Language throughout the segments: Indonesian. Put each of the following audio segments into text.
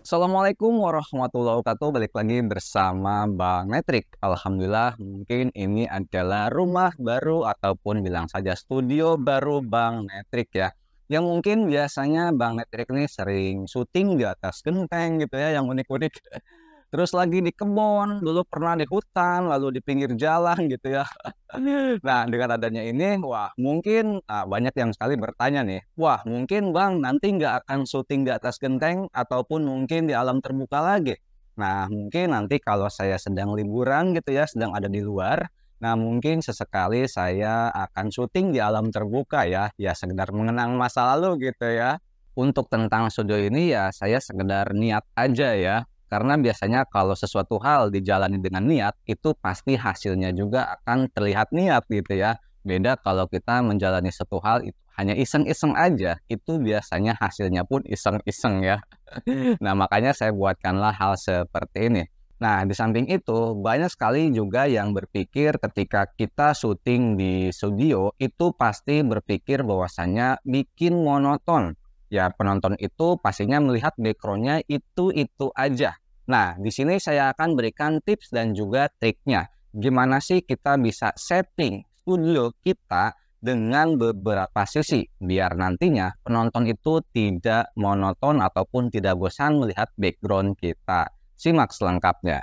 Assalamualaikum warahmatullahi wabarakatuh. Balik lagi bersama Bang Metrik. Alhamdulillah, mungkin ini adalah rumah baru ataupun bilang saja studio baru Bang Metrik ya. Yang mungkin biasanya Bang Metrik ini sering syuting di atas genteng gitu ya, yang unik-unik. Terus lagi di kebun, dulu pernah di hutan, lalu di pinggir jalan gitu ya. Nah, dengan adanya ini, wah mungkin banyak yang sekali bertanya nih, wah mungkin Bang nanti nggak akan syuting di atas genteng ataupun mungkin di alam terbuka lagi. Nah, mungkin nanti kalau saya sedang liburan gitu ya, sedang ada di luar, nah mungkin sesekali saya akan syuting di alam terbuka ya sekedar mengenang masa lalu gitu ya. Untuk tentang studio ini ya saya sekedar niat aja ya. Karena biasanya kalau sesuatu hal dijalani dengan niat, itu pasti hasilnya juga akan terlihat niat gitu ya. Beda kalau kita menjalani satu hal itu hanya iseng-iseng aja, itu biasanya hasilnya pun iseng-iseng ya. Nah, makanya saya buatkanlah hal seperti ini. Nah, di samping itu, banyak sekali juga yang berpikir ketika kita syuting di studio, itu pasti berpikir bahwasannya bikin monoton. Ya, penonton itu pastinya melihat background-nya itu aja. Nah, di sini saya akan berikan tips dan juga triknya. Gimana sih kita bisa setting studio kita dengan beberapa sisi, biar nantinya penonton itu tidak monoton ataupun tidak bosan melihat background kita. Simak selengkapnya.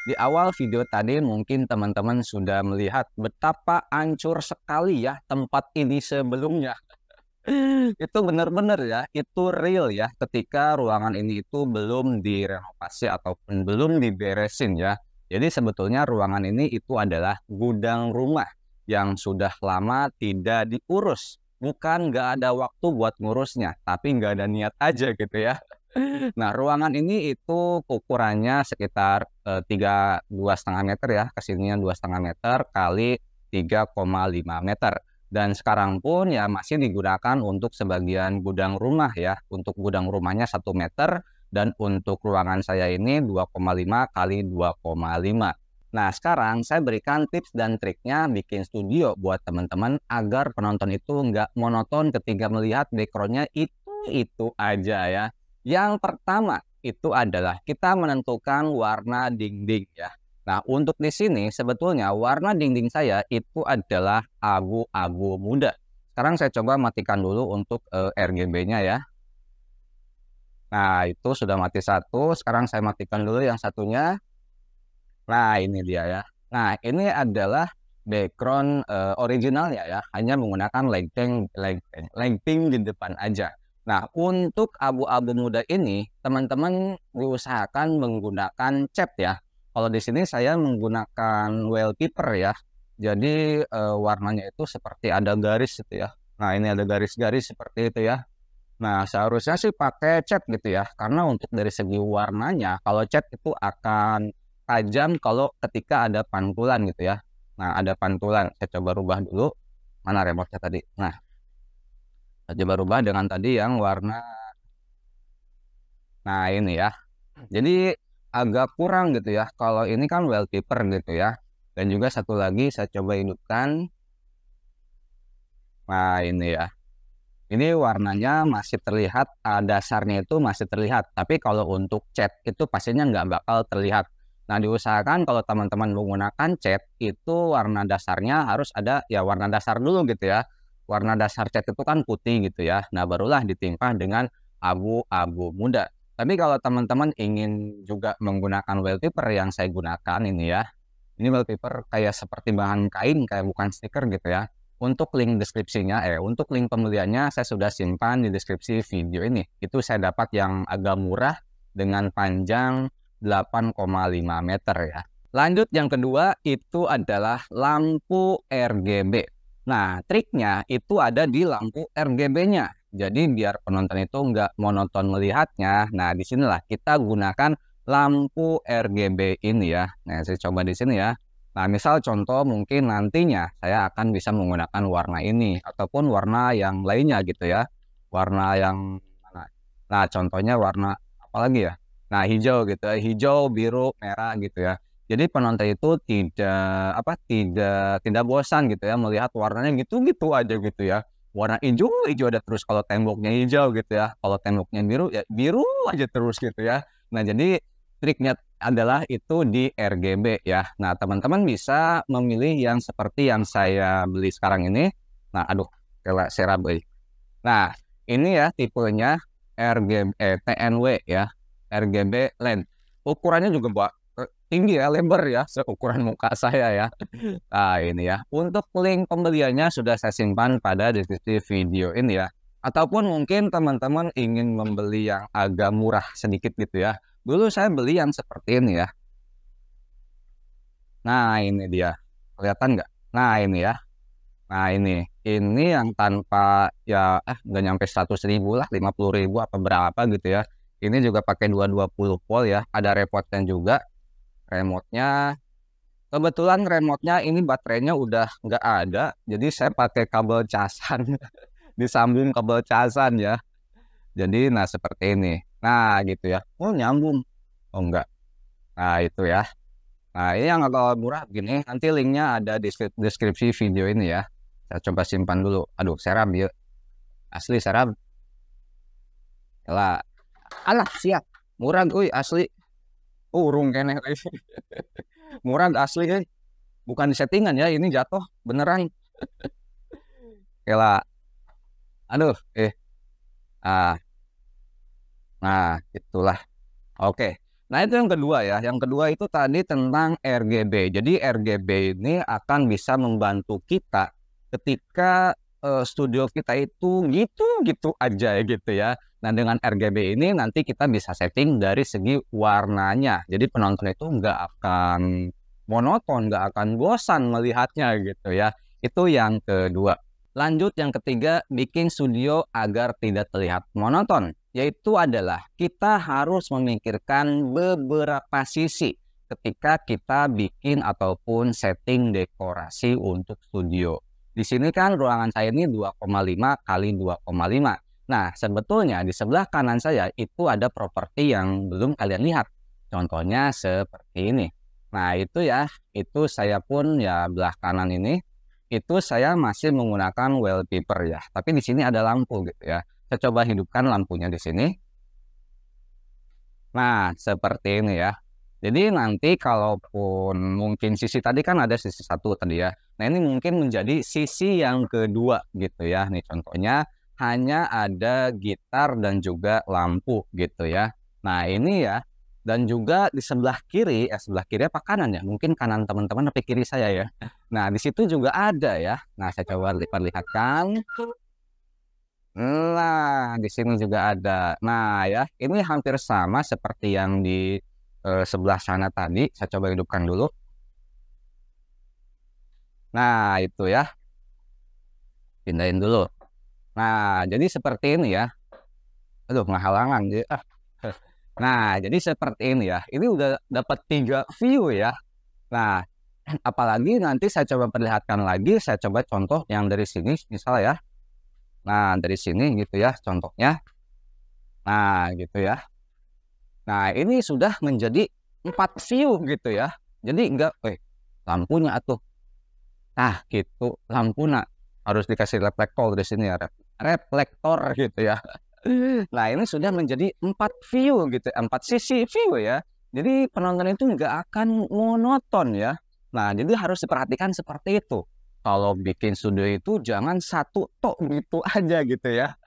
Di awal video tadi mungkin teman-teman sudah melihat betapa hancur sekali ya tempat ini sebelumnya. Itu benar-benar ya, itu real ya ketika ruangan ini itu belum direnovasi ataupun belum diberesin ya. Jadi sebetulnya ruangan ini itu adalah gudang rumah yang sudah lama tidak diurus. Bukan nggak ada waktu buat ngurusnya, tapi nggak ada niat aja gitu ya. Nah, ruangan ini itu ukurannya sekitar 2,5 meter ya, kesininya 2,5 meter kali 3,5 meter. Dan sekarang pun ya masih digunakan untuk sebagian gudang rumah ya. Untuk gudang rumahnya 1 meter dan untuk ruangan saya ini 2,5 kali 2,5. Nah, sekarang saya berikan tips dan triknya bikin studio buat teman-teman agar penonton itu nggak monoton ketika melihat backgroundnya itu aja ya. Yang pertama itu adalah kita menentukan warna dinding ya. Nah, untuk di sini sebetulnya warna dinding saya itu adalah abu-abu muda. Sekarang saya coba matikan dulu untuk RGB-nya ya. Nah, itu sudah mati satu. Sekarang saya matikan dulu yang satunya. Nah, ini dia ya. Nah, ini adalah background originalnya ya. Hanya menggunakan lighting di depan aja. Nah, untuk abu-abu muda ini, teman-teman diusahakan menggunakan cat ya. Kalau di sini saya menggunakan wallpaper ya. Jadi warnanya itu seperti ada garis gitu ya. Nah, ini ada garis-garis seperti itu ya. Nah, seharusnya sih pakai cat gitu ya. Karena untuk dari segi warnanya, kalau cat itu akan tajam kalau ketika ada pantulan gitu ya. Nah, ada pantulan. Saya coba rubah dulu. Mana remote-nya tadi? Nah, coba rubah dengan tadi yang warna. Nah, ini ya. Jadi agak kurang gitu ya. Kalau ini kan wallpaper gitu ya. Dan juga satu lagi saya coba hidupkan. Nah, ini ya. Ini warnanya masih terlihat, dasarnya itu masih terlihat. Tapi kalau untuk cat itu pastinya nggak bakal terlihat. Nah, diusahakan kalau teman-teman menggunakan cat, itu warna dasarnya harus ada ya warna dasar dulu gitu ya. Warna dasar cat itu kan putih gitu ya. Nah, barulah ditimpa dengan abu-abu muda. Tapi kalau teman-teman ingin juga menggunakan wallpaper yang saya gunakan ini ya. Ini wallpaper kayak seperti bahan kain, kayak bukan stiker gitu ya. Untuk link deskripsinya, untuk link pembeliannya saya sudah simpan di deskripsi video ini. Itu saya dapat yang agak murah dengan panjang 8,5 meter ya. Lanjut yang kedua itu adalah lampu RGB. Nah, triknya itu ada di lampu RGB-nya. Jadi biar penonton itu nggak monoton melihatnya. Nah, disinilah kita gunakan lampu RGB ini ya. Nah, saya coba di sini ya. Nah, misal contoh mungkin nantinya saya akan bisa menggunakan warna ini ataupun warna yang lainnya gitu ya. Warna yang mana? Nah, contohnya warna apa lagi ya? Nah, hijau gitu ya. Hijau, biru, merah gitu ya. Jadi penonton itu tidak bosan gitu ya melihat warnanya gitu-gitu aja gitu ya. warna hijau hijau ada terus, kalau temboknya hijau gitu ya, kalau temboknya biru ya biru aja terus gitu ya. Nah jadi triknya adalah itu di RGB ya. Nah teman-teman bisa memilih yang seperti yang saya beli sekarang ini. Nah aduh kela serab. Nah ini ya tipenya RGB TNW ya, RGB lens. Ukurannya juga tinggi ya, lebar ya, seukuran muka saya ya. Nah ini ya, untuk link pembeliannya sudah saya simpan pada deskripsi video ini ya. Ataupun mungkin teman-teman ingin membeli yang agak murah sedikit gitu ya. Dulu saya beli yang seperti ini ya. Nah ini dia, kelihatan nggak? Nah ini ya. Nah ini yang tanpa ya nggak nyampe 100.000 lah, 50.000 apa berapa gitu ya. Ini juga pakai 220 volt ya, ada remote juga. Remote-nya kebetulan remote-nya ini baterainya udah nggak ada, jadi saya pakai kabel casan disambung kabel casan ya. Jadi nah seperti ini. Nah gitu ya. Oh nyambung. Oh enggak. Nah itu ya. Nah ini yang agak murah begini. Nanti linknya ada di deskripsi video ini ya. Saya coba simpan dulu. Aduh seram ya. Asli seram. Yalah. Alah siap. Murah kuy asli. Urung kene. Murah asli ya. Bukan settingan ya. Ini jatuh beneran. Yalah. Aduh. Ah. Nah itulah. Oke. Nah itu yang kedua ya. Yang kedua itu tadi tentang RGB. Jadi RGB ini akan bisa membantu kita ketika studio kita itu gitu-gitu aja gitu ya. Nah dengan RGB ini nanti kita bisa setting dari segi warnanya. Jadi penonton itu nggak akan monoton, nggak akan bosan melihatnya gitu ya. Itu yang kedua. Lanjut yang ketiga, bikin studio agar tidak terlihat monoton. Yaitu adalah kita harus memikirkan beberapa sisi ketika kita bikin ataupun setting dekorasi untuk studio. Di sini kan ruangan saya ini 2,5 kali 2,5. Nah, sebetulnya di sebelah kanan saya itu ada properti yang belum kalian lihat. Contohnya seperti ini. Nah, itu ya, itu saya pun ya belah kanan ini itu saya masih menggunakan wallpaper ya. Tapi di sini ada lampu gitu ya. Saya coba hidupkan lampunya di sini. Nah, seperti ini ya. Jadi nanti kalaupun mungkin sisi tadi kan ada sisi satu tadi ya. Nah, ini mungkin menjadi sisi yang kedua gitu ya. Nih contohnya hanya ada gitar dan juga lampu gitu ya. Nah, ini ya. Dan juga di sebelah kiri apa kanan ya? Mungkin kanan teman-teman tapi kiri saya ya. Nah, di situ juga ada ya. Nah, saya coba perlihatkan. Nah, di sini juga ada. Nah, ya, ini hampir sama seperti yang di sebelah sana tadi. Saya coba hidupkan dulu. Nah, itu ya. Pindahin dulu. Nah, jadi seperti ini ya. Aduh, ngehalangan. Nah, jadi seperti ini ya. Ini udah dapat 3 view ya. Nah, apalagi nanti saya coba perlihatkan lagi. Saya coba contoh yang dari sini misalnya ya. Nah, dari sini gitu ya contohnya. Nah, gitu ya. Nah, ini sudah menjadi 4 view gitu ya. Jadi enggak, lampunya atuh. Nah, gitu. Lampunya harus dikasih reflektor di sini ya. Reflektor gitu ya. Nah ini sudah menjadi 4 view gitu, 4 sisi view ya. Jadi penonton itu nggak akan monoton ya. Nah jadi harus diperhatikan seperti itu. Kalau bikin studio itu jangan satu tok gitu aja gitu ya.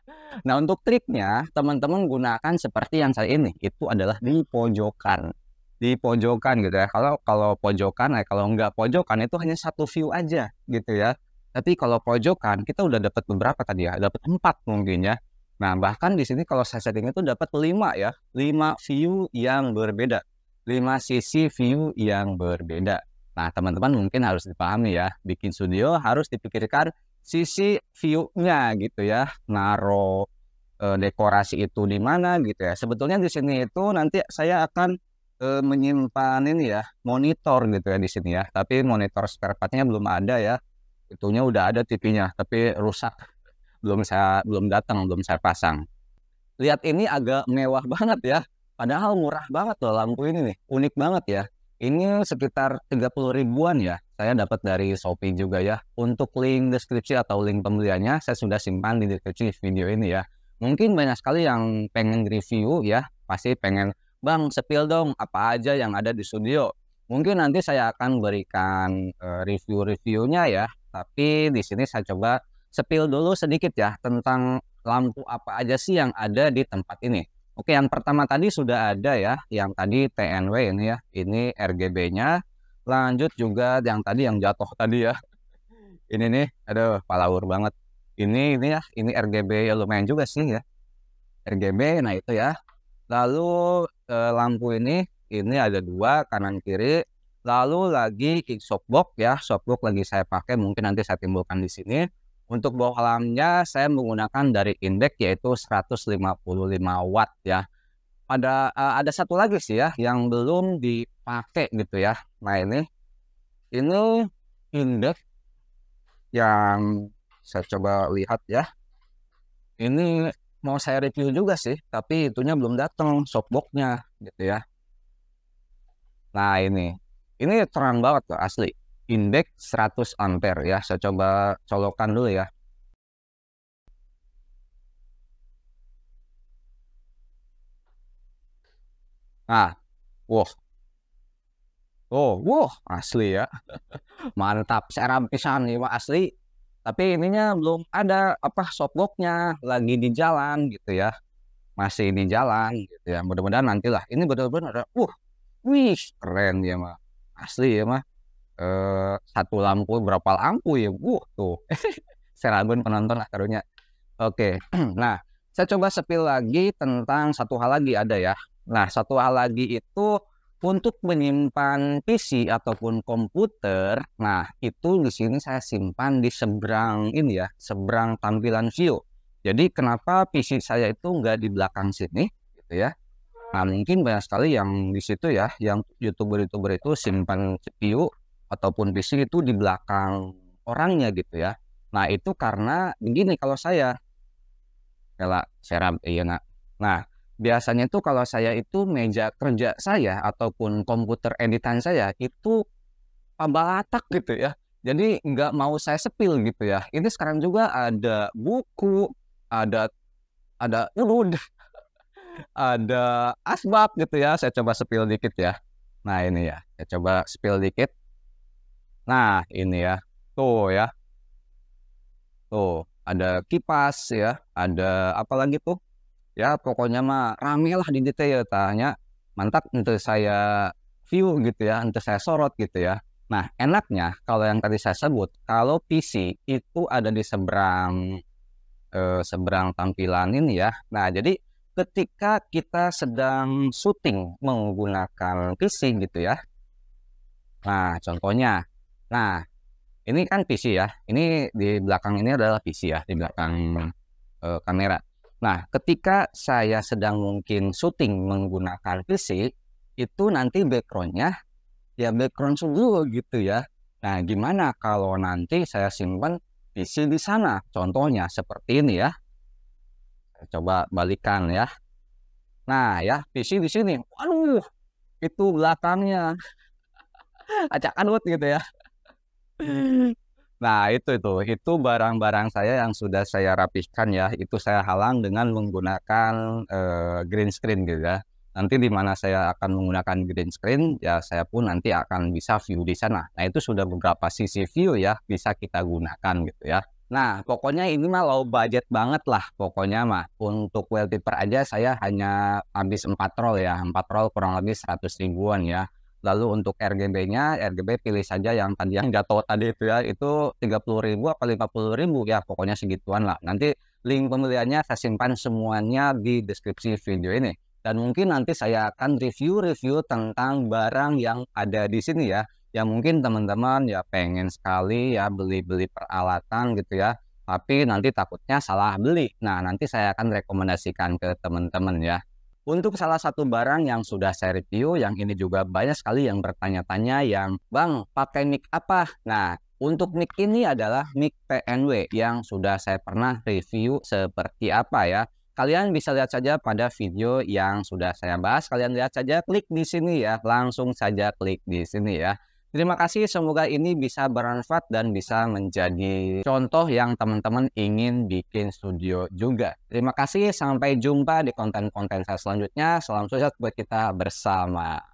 Nah untuk triknya teman-teman gunakan seperti yang saya ini. Itu adalah di pojokan. Di pojokan gitu ya. Kalau pojokan, kalau nggak pojokan itu hanya satu view aja gitu ya. Tapi kalau pojokan kita udah dapat beberapa tadi ya. Dapat 4 mungkin ya. Nah, bahkan di sini kalau saya setting itu dapat 5 ya. 5 view yang berbeda. 5 sisi view yang berbeda. Nah, teman-teman mungkin harus dipahami ya. Bikin studio harus dipikirkan sisi view-nya gitu ya. Naro dekorasi itu di mana gitu ya. Sebetulnya di sini itu nanti saya akan menyimpan ini ya, monitor gitu ya di sini ya. Tapi monitor spare part-nya belum ada ya. Itunya udah ada TV-nya, tapi rusak. Belum datang, belum saya pasang. Lihat ini agak mewah banget ya. Padahal murah banget loh lampu ini nih. Unik banget ya. Ini sekitar 30 ribuan ya. saya dapat dari Shopee juga ya. Untuk link deskripsi atau link pembeliannya saya sudah simpan di deskripsi video ini ya. Mungkin banyak sekali yang pengen review ya, pasti pengen, "Bang, spill dong apa aja yang ada di studio." Mungkin nanti saya akan berikan review-reviewnya ya, tapi di sini saya coba spill dulu sedikit ya tentang lampu apa aja sih yang ada di tempat ini. Oke, yang pertama tadi sudah ada ya, yang tadi TNW ini ya, ini RGB-nya. Lanjut juga yang tadi yang jatuh tadi ya. Ini nih, aduh palawur banget. Ini ya, ini RGB ya lumayan juga sih ya. RGB, nah itu ya. Lalu lampu ini ada dua kanan kiri. Lalu lagi softbox ya, softbox lagi saya pakai, mungkin nanti saya timbulkan di sini. Untuk bawah lamnya saya menggunakan dari Index yaitu 155 watt ya. Ada satu lagi sih ya yang belum dipakai gitu ya. Nah ini Index yang saya coba lihat ya. Ini mau saya review juga sih, tapi itunya belum datang softboxnya gitu ya. Nah ini terang banget loh asli. Index 100 ampere ya. Saya coba colokan dulu ya. Nah, wow. Wow, asli ya. Mantap, seram pisan nih Pak asli. Tapi ininya belum ada apa softboxnya, lagi di jalan gitu ya. Masih di jalan gitu ya. Mudah-mudahan nantilah. Ini benar-benar wih, keren ya mah. Asli ya mah. Satu lampu berapa lampu ya? Tuh. Serabun penonton lah karunya. Oke. Nah, saya coba spill lagi tentang satu hal lagi ada ya. Nah, satu hal lagi itu untuk menyimpan PC ataupun komputer. Nah, itu di sini saya simpan di seberang ini ya, seberang tampilan view. Jadi kenapa PC saya itu nggak di belakang sini gitu ya. Nah, mungkin banyak sekali yang di situ ya, yang YouTuber-YouTuber itu simpan CPU ataupun PC itu di belakang orangnya gitu ya. Nah, itu karena begini kalau saya rela serap iya nak. Nah, biasanya tuh kalau saya itu meja kerja saya ataupun komputer editan saya itu pabalatak gitu ya. Jadi nggak mau saya sepil gitu ya. Ini sekarang juga ada buku, ada urut, ada asbak gitu ya. Saya coba sepil dikit ya. Nah ini ya, saya coba sepil dikit. Nah ini ya, tuh ya, tuh ada kipas ya, ada apa lagi tuh? Ya pokoknya mah rame lah di detail tanya mantap untuk saya view gitu ya, untuk saya sorot gitu ya. Nah enaknya kalau yang tadi saya sebut, kalau PC itu ada di seberang tampilan ini ya. Nah jadi ketika kita sedang syuting menggunakan PC gitu ya. Nah contohnya, nah ini kan PC ya, ini di belakang ini adalah PC ya, di belakang kamera. Nah, ketika saya sedang mungkin syuting menggunakan PC, itu nanti backgroundnya ya background studio gitu ya. Nah, gimana kalau nanti saya simpan PC di sana? Contohnya seperti ini ya. Saya coba balikan ya. Nah, ya PC di sini. Waduh, itu belakangnya acak adut gitu ya. Nah, itu barang-barang saya yang sudah saya rapihkan ya. Itu saya halang dengan menggunakan green screen gitu ya. Nanti di mana saya akan menggunakan green screen, ya saya pun nanti akan bisa view di sana. Nah, itu sudah beberapa sisi view ya, bisa kita gunakan gitu ya. Nah, pokoknya ini mah low budget banget lah. Pokoknya mah untuk wallpaper aja saya hanya habis 4 roll ya. 4 roll kurang lebih 100 ribuan ya. Lalu untuk RGB-nya, RGB pilih saja yang tadi yang jatuh tadi itu ya, itu 30.000 apa 50.000 ya, pokoknya segituan lah. Nanti link pembeliannya saya simpan semuanya di deskripsi video ini. Dan mungkin nanti saya akan review-review tentang barang yang ada di sini ya. Yang mungkin teman-teman ya pengen sekali ya beli-beli peralatan gitu ya. Tapi nanti takutnya salah beli. Nah, nanti saya akan rekomendasikan ke teman-teman ya. Untuk salah satu barang yang sudah saya review, yang ini juga banyak sekali yang bertanya-tanya yang, "Bang, pakai mic apa?" Nah, untuk mic ini adalah mic TNW yang sudah saya pernah review seperti apa ya. Kalian bisa lihat saja pada video yang sudah saya bahas. Kalian lihat saja, klik di sini ya. Langsung saja klik di sini ya. Terima kasih, semoga ini bisa bermanfaat dan bisa menjadi contoh yang teman-teman ingin bikin studio juga. Terima kasih, sampai jumpa di konten-konten saya selanjutnya. Salam sukses buat kita bersama.